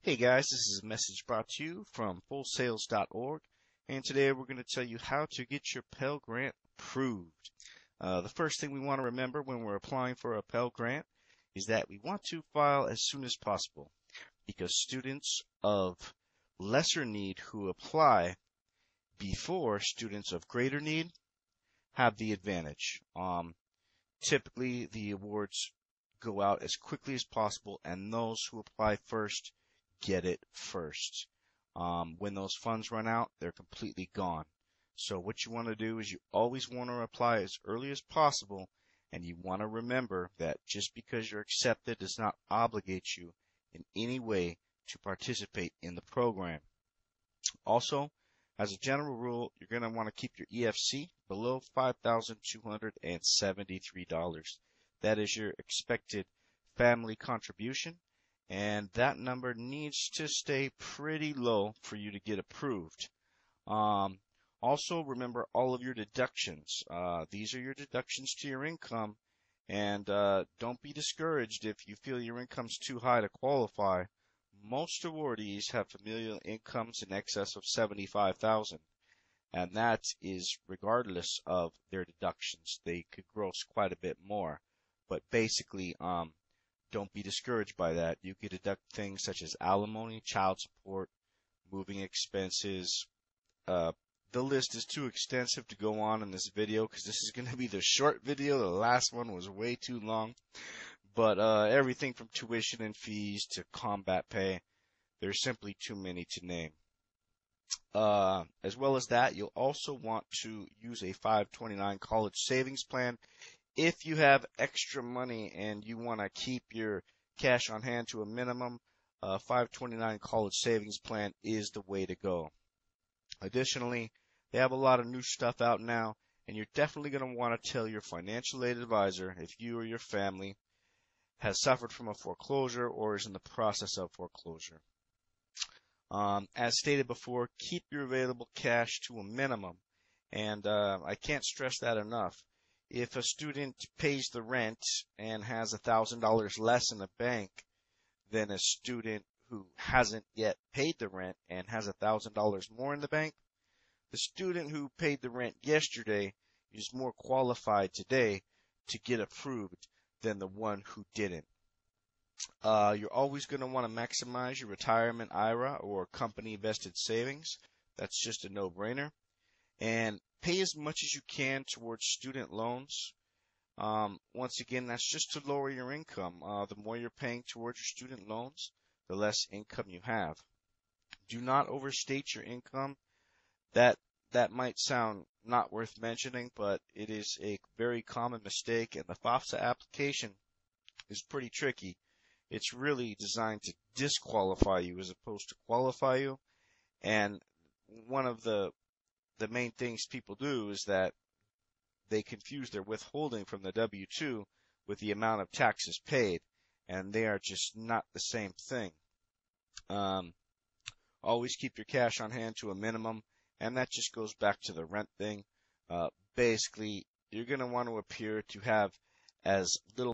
Hey guys, this is a message brought to you from fullsales.org, and today we're going to tell you how to get your Pell Grant approved. The first thing we want to remember when we're applying for a Pell Grant is that we want to file as soon as possible because students of lesser need who apply before students of greater need have the advantage. Typically, the awards go out as quickly as possible, and those who apply first get it first. When those funds run out, they're completely gone. So what you want to do is you always want to apply as early as possible, and you want to remember that just because you're accepted does not obligate you in any way to participate in the program. Also, as a general rule, you're going to want to keep your EFC below $5,273. That is your expected family contribution, and that number needs to stay pretty low for you to get approved. Also, remember all of your deductions. These are your deductions to your income, and don't be discouraged if you feel your income's too high to qualify. Most awardees have familial incomes in excess of $75,000, and that is regardless of their deductions. They could gross quite a bit more, but basically, don't be discouraged by that. You could deduct things such as alimony, child support, moving expenses. The list is too extensive to go on in this video because this is going to be the short video. The last one was way too long. But everything from tuition and fees to combat pay, there's simply too many to name. As well as that, you'll also want to use a 529 college savings plan. If you have extra money and you want to keep your cash on hand to a minimum, 529 college savings plan is the way to go. Additionally, they have a lot of new stuff out now, and you're definitely going to want to tell your financial aid advisor if you or your family has suffered from a foreclosure or is in the process of foreclosure. As stated before, keep your available cash to a minimum, and I can't stress that enough. If a student pays the rent and has $1,000 less in the bank than a student who hasn't yet paid the rent and has $1,000 more in the bank, the student who paid the rent yesterday is more qualified today to get approved than the one who didn't. You're always going to want to maximize your retirement IRA or company vested savings. That's just a no-brainer. And pay as much as you can towards student loans. Once again, that's just to lower your income. The more you're paying towards your student loans, the less income you have. Do not overstate your income. That might sound not worth mentioning, but it is a very common mistake, and the FAFSA application is pretty tricky. It's really designed to disqualify you as opposed to qualify you, and one of the main things people do is that they confuse their withholding from the W-2 with the amount of taxes paid, and they are just not the same thing. Always keep your cash on hand to a minimum, and that just goes back to the rent thing. Basically, you're going to want to appear to have as little